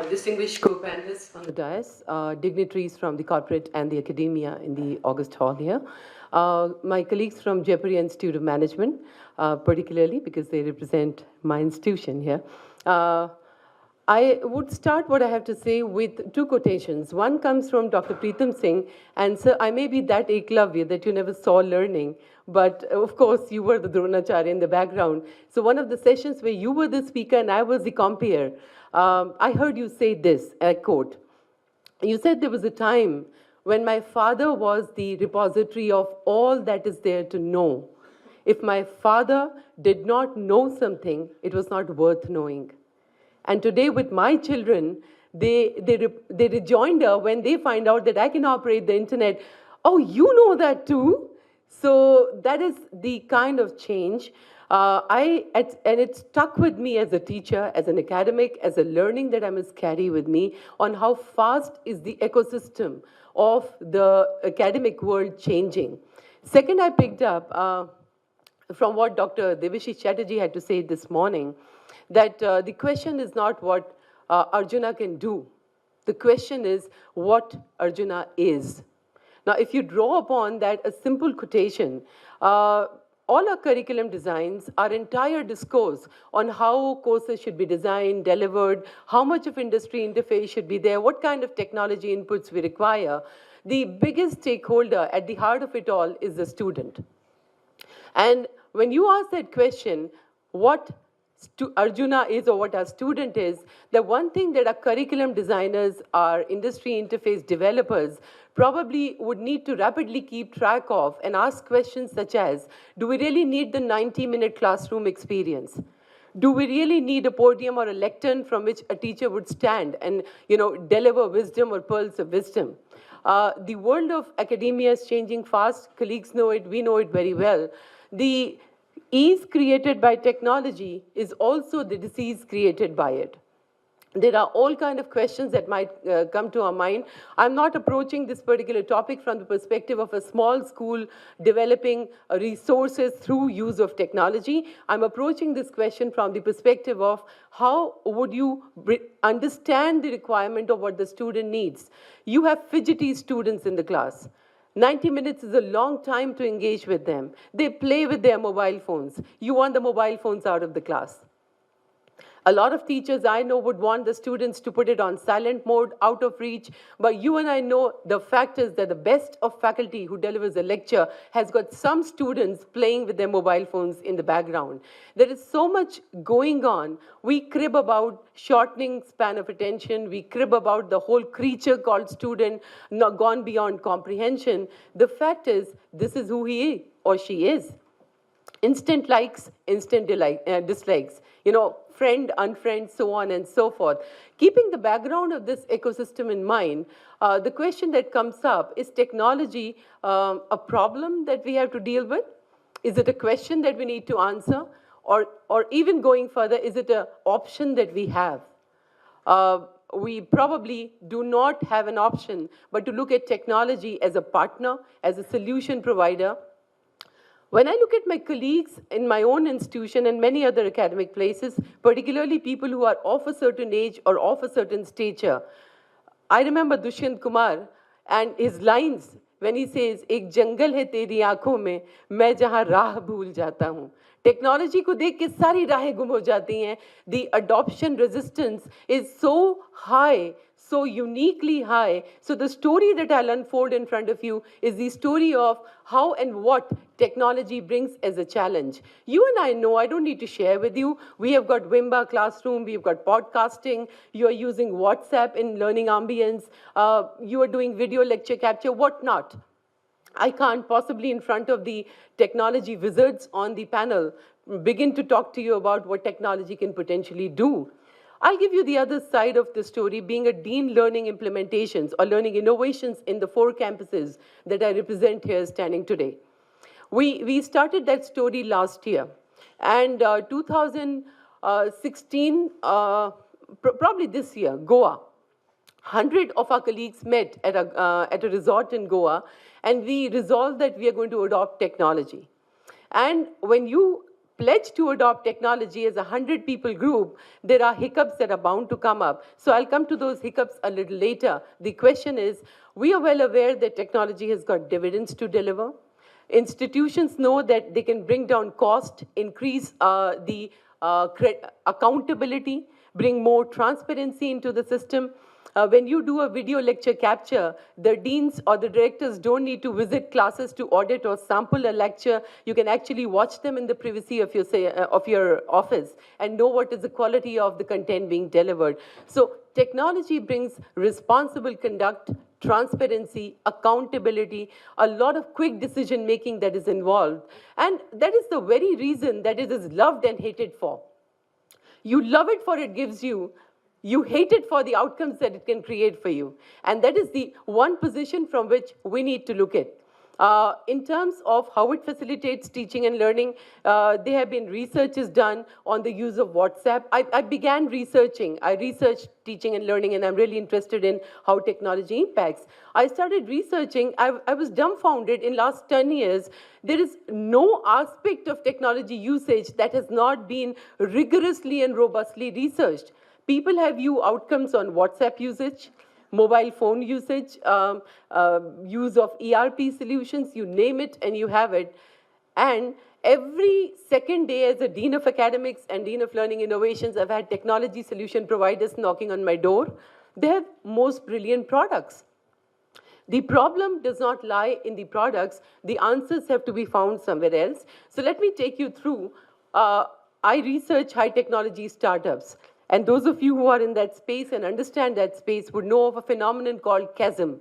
distinguished co-panelists on the dais, dignitaries from the corporate and the academia in the August Hall here, my colleagues from Jeffrey Institute of Management, particularly because they represent my institution here. I would start what I have to say with two quotations. One comes from Dr. Preetham Singh, and sir, I may be that eklavya that you never saw learning, but of course you were the Dronacharya in the background. So one of the sessions where you were the speaker and I was the compere, I heard you say this, I quote, you said there was a time when my father was the repository of all that is there to know. If my father did not know something, it was not worth knowing. And today with my children, they rejoinder when they find out that I can operate the internet. Oh, you know that too? So that is the kind of change. And it stuck with me as a teacher, as an academic, as a learning that I must carry with me on how fast is the ecosystem of the academic world changing. Second, I picked up from what Dr. Devashi Chatterjee had to say this morning, that the question is not what Arjuna can do. The question is what Arjuna is. Now, if you draw upon that a simple quotation, all our curriculum designs, our entire discourse on how courses should be designed, delivered, how much of industry interface should be there, what kind of technology inputs we require, the biggest stakeholder at the heart of it all is the student. And when you ask that question, what Arjuna is or what our student is, the one thing that our curriculum designers, our industry interface developers probably would need to rapidly keep track of and ask questions such as, do we really need the 90-minute classroom experience? Do we really need a podium or a lectern from which a teacher would stand and deliver wisdom or pearls of wisdom? The world of academia is changing fast. Colleagues know it. We know it very well. The ease created by technology is also the disease created by it. There are all kinds of questions that might come to our mind. I'm not approaching this particular topic from the perspective of a small school developing resources through use of technology. I'm approaching this question from the perspective of how would you understand the requirement of what the student needs. You have fidgety students in the class. 90 minutes is a long time to engage with them. They play with their mobile phones. You want the mobile phones out of the class. A lot of teachers I know would want the students to put it on silent mode, out of reach, but you and I know the fact is that the best of faculty who delivers a lecture has got some students playing with their mobile phones in the background. There is so much going on. We crib about shortening span of attention. We crib about the whole creature called student, not gone beyond comprehension. The fact is, this is who he or she is. Instant likes, instant dislikes, friend, unfriend, so on and so forth. Keeping the background of this ecosystem in mind, the question that comes up, is technology a problem that we have to deal with? Is it a question that we need to answer? Or even going further, is it an option that we have? We probably do not have an option, but to look at technology as a partner, as a solution provider. When I look at my colleagues in my own institution and many other academic places, particularly people who are of a certain age or of a certain stature, I remember Dushyant Kumar and his lines when he says, "Ek jungle hai teri aankhon mein, main jahan raah bhool jata hoon." Technology को देख के सारी राहें गुम हो जाती हैं. The adoption resistance is so high, so uniquely high. So the story that I'll unfold in front of you is the story of how and what technology brings as a challenge. You and I know, I don't need to share with you, we have got Wimba Classroom, we've got podcasting, you are using WhatsApp in learning ambience, you are doing video lecture capture, whatnot. I can't possibly, in front of the technology wizards on the panel, begin to talk to you about what technology can potentially do. I'll give you the other side of the story, being a dean learning implementations or learning innovations in the 4 campuses that I represent here standing today. We started that story last year. And 2016, probably this year, Goa. 100 of our colleagues met at a resort in Goa, and we resolved that we are going to adopt technology. And when you pledge to adopt technology as a 100-people group, there are hiccups that are bound to come up. So I'll come to those hiccups a little later. The question is, we are well aware that technology has got dividends to deliver. Institutions know that they can bring down cost, increase the accountability, bring more transparency into the system. When you do a video lecture capture, the deans or the directors don't need to visit classes to audit or sample a lecture. You can actually watch them in the privacy of your office and know what is the quality of the content being delivered. So technology brings responsible conduct, transparency, accountability, a lot of quick decision making that is involved. And that is the very reason that it is loved and hated for. You love it for it gives you. You hate it for the outcomes that it can create for you. And that is the one position from which we need to look at. In terms of how it facilitates teaching and learning, there have been researches done on the use of WhatsApp. I began researching. I researched teaching and learning, and I'm really interested in how technology impacts. I started researching. I was dumbfounded in last 10 years. There is no aspect of technology usage that has not been rigorously and robustly researched. People have viewed outcomes on WhatsApp usage, mobile phone usage, use of ERP solutions, you name it and you have it. And every second day as a Dean of Academics and Dean of Learning Innovations, I've had technology solution providers knocking on my door. They have most brilliant products. The problem does not lie in the products. The answers have to be found somewhere else. So let me take you through. I research high technology startups. And those of you who are in that space and understand that space would know of a phenomenon called chasm.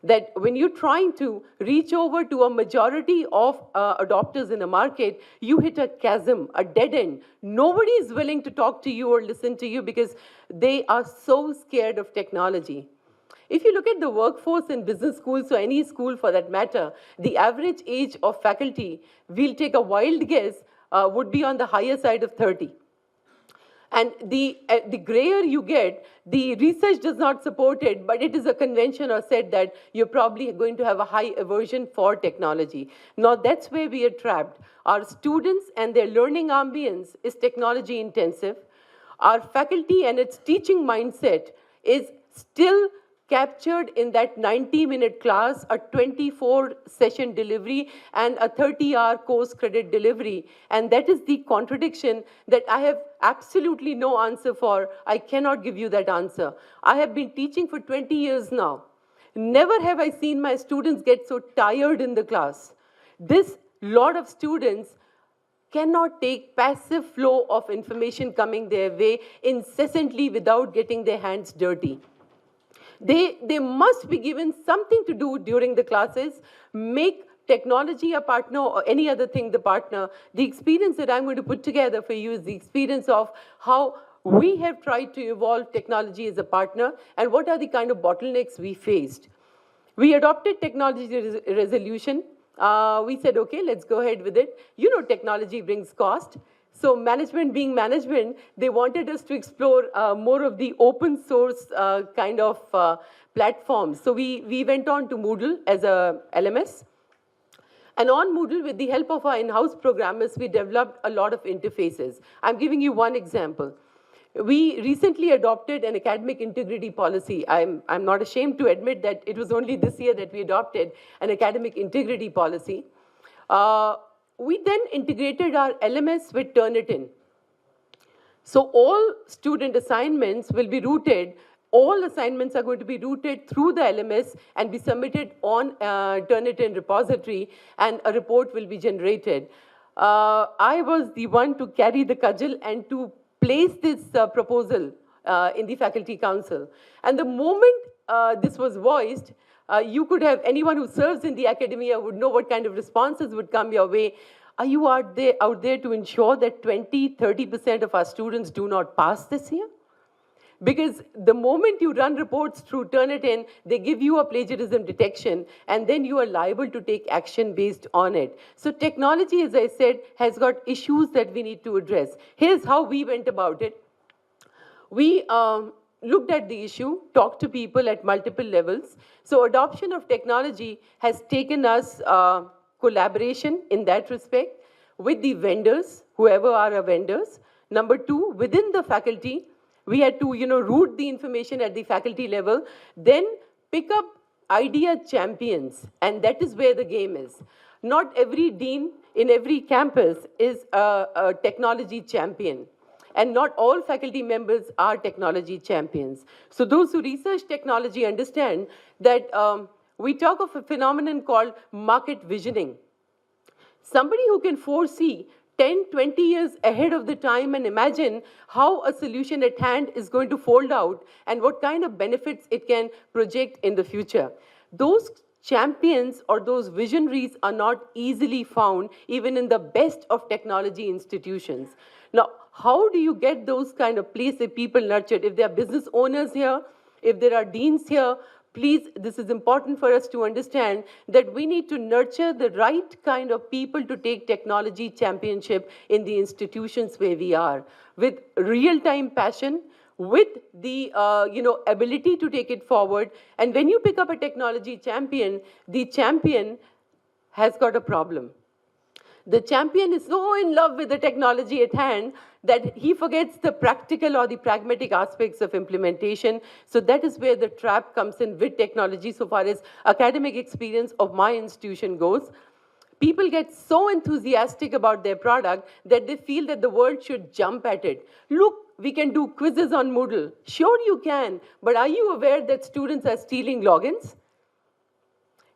That when you're trying to reach over to a majority of adopters in a market, you hit a chasm, a dead end. Nobody is willing to talk to you or listen to you because they are so scared of technology. If you look at the workforce in business schools or any school for that matter, the average age of faculty, we'll take a wild guess, would be on the higher side of 30. And the grayer you get, the research does not support it, but it is a convention or said that you're probably going to have a high aversion for technology. Now, that's where we are trapped. Our students and their learning ambience is technology intensive. Our faculty and its teaching mindset is still captured in that 90-minute class, a 24-session delivery, and a 30-hour course credit delivery. And that is the contradiction that I have absolutely no answer for. I cannot give you that answer. I have been teaching for 20 years now. Never have I seen my students get so tired in the class. This lot of students cannot take passive flow of information coming their way incessantly without getting their hands dirty. They must be given something to do during the classes, make technology a partner or any other thing the partner. The experience that I'm going to put together for you is the experience of how we have tried to evolve technology as a partner and what are the kind of bottlenecks we faced. We adopted technology resolution. We said, okay, let's go ahead with it. You know, technology brings cost. So management being management, they wanted us to explore more of the open source kind of platforms. So we went on to Moodle as a LMS. And on Moodle, with the help of our in-house programmers, we developed a lot of interfaces. I'm giving you one example. We recently adopted an academic integrity policy. I'm not ashamed to admit that it was only this year that we adopted an academic integrity policy. We then integrated our LMS with Turnitin. So all student assignments will be routed, all assignments are going to be routed through the LMS and be submitted on Turnitin repository, and a report will be generated. I was the one to carry the cudgel and to place this proposal in the faculty council. And the moment this was voiced, you could have, anyone who serves in the academia would know what kind of responses would come your way. Are you out there to ensure that 20–30% of our students do not pass this year? Because the moment you run reports through Turnitin, they give you a plagiarism detection, and then you are liable to take action based on it. So technology, as I said, has got issues that we need to address. Here's how we went about it. We looked at the issue, talked to people at multiple levels. So adoption of technology has taken us collaboration in that respect. with the vendors, whoever are our vendors. Number two, within the faculty, we had to, root the information at the faculty level, then pick up idea champions, and that is where the game is. Not every dean in every campus is a technology champion. And not all faculty members are technology champions. So those who research technology understand that we talk of a phenomenon called market visioning. Somebody who can foresee 10, 20 years ahead of the time and imagine how a solution at hand is going to fold out and what kind of benefits it can project in the future. Those champions or those visionaries are not easily found even in the best of technology institutions. Now, how do you get those kind of places, people nurtured? If there are business owners here, if there are deans here, please, this is important for us to understand that we need to nurture the right kind of people to take technology championship in the institutions where we are, with real-time passion, with the ability to take it forward. And when you pick up a technology champion, the champion has got a problem. The champion is so in love with the technology at hand that he forgets the practical or the pragmatic aspects of implementation. So that is where the trap comes in with technology so far as academic experience of my institution goes. People get so enthusiastic about their product that they feel that the world should jump at it. Look, we can do quizzes on Moodle. Sure you can, but are you aware that students are stealing logins?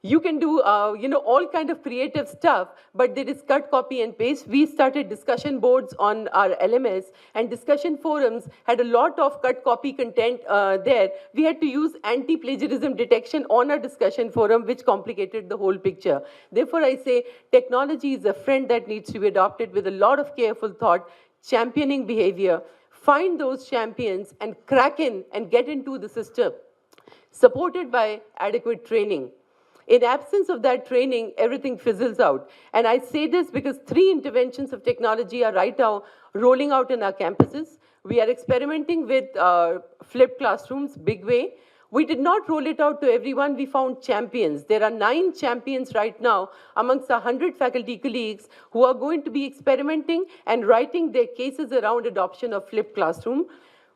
You can do, all kind of creative stuff, but there is cut, copy, and paste. We started discussion boards on our LMS, and discussion forums had a lot of cut, copy content there. We had to use anti-plagiarism detection on our discussion forum, which complicated the whole picture. Therefore, I say technology is a friend that needs to be adopted with a lot of careful thought, championing behavior. Find those champions and crack in and get into the system, supported by adequate training. In absence of that training, everything fizzles out. And I say this because 3 interventions of technology are right now rolling out in our campuses. We are experimenting with flipped classrooms, big way. We did not roll it out to everyone. We found champions. There are 9 champions right now amongst 100 faculty colleagues who are going to be experimenting and writing their cases around adoption of flipped classroom.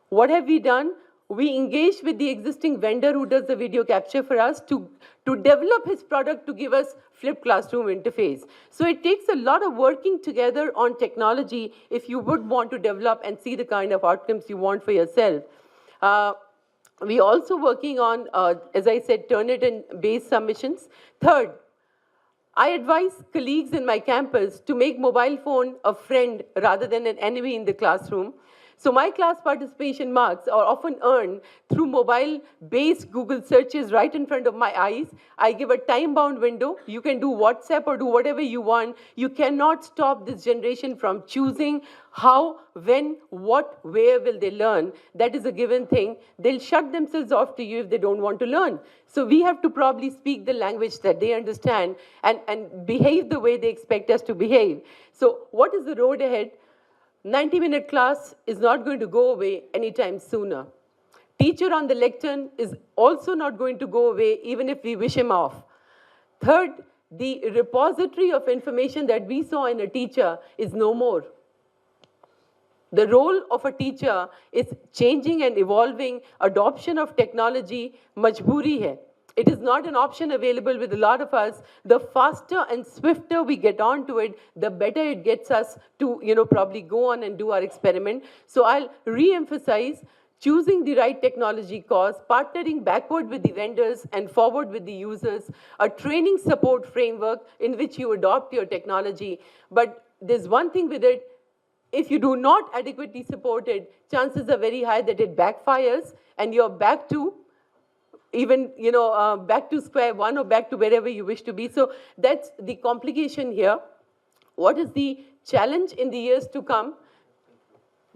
What have we done? We engaged with the existing vendor who does the video capture for us to develop his product to give us flipped classroom interface. So it takes a lot of working together on technology if you would want to develop and see the kind of outcomes you want for yourself. We're also working on, as I said, Turnitin-based submissions. Third, I advise colleagues in my campus to make mobile phone a friend rather than an enemy in the classroom. So my class participation marks are often earned through mobile-based Google searches right in front of my eyes. I give a time-bound window. You can do WhatsApp or do whatever you want. You cannot stop this generation from choosing how, when, what, where will they learn. That is a given thing. They'll shut themselves off to you if they don't want to learn. So we have to probably speak the language that they understand and behave the way they expect us to behave. So what is the road ahead? 90-minute class is not going to go away anytime sooner. Teacher on the lectern is also not going to go away even if we wish him off. Third, the repository of information that we saw in a teacher is no more. The role of a teacher is changing and evolving. Adoption of technology, majboori hai. It is not an option available with a lot of us. The faster and swifter we get onto it, the better it gets us to, probably go on and do our experiment. So I'll re-emphasize choosing the right technology course, partnering backward with the vendors and forward with the users, a training support framework in which you adopt your technology. But there's one thing with it. If you do not adequately support it, chances are very high that it backfires and you're back to even, back to square one or back to wherever you wish to be. So that's the complication here. What is the challenge in the years to come?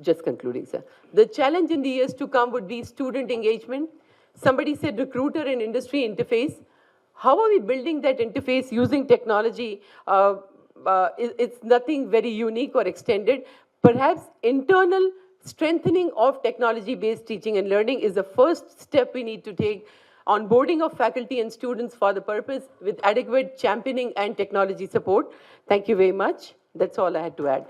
Just concluding, sir. The challenge in the years to come would be student engagement. Somebody said recruiter and industry interface. How are we building that interface using technology? It's nothing very unique or extended. Perhaps internal strengthening of technology-based teaching and learning is the first step we need to take. Onboarding of faculty and students for the purpose with adequate championing and technology support. Thank you very much. That's all I had to add.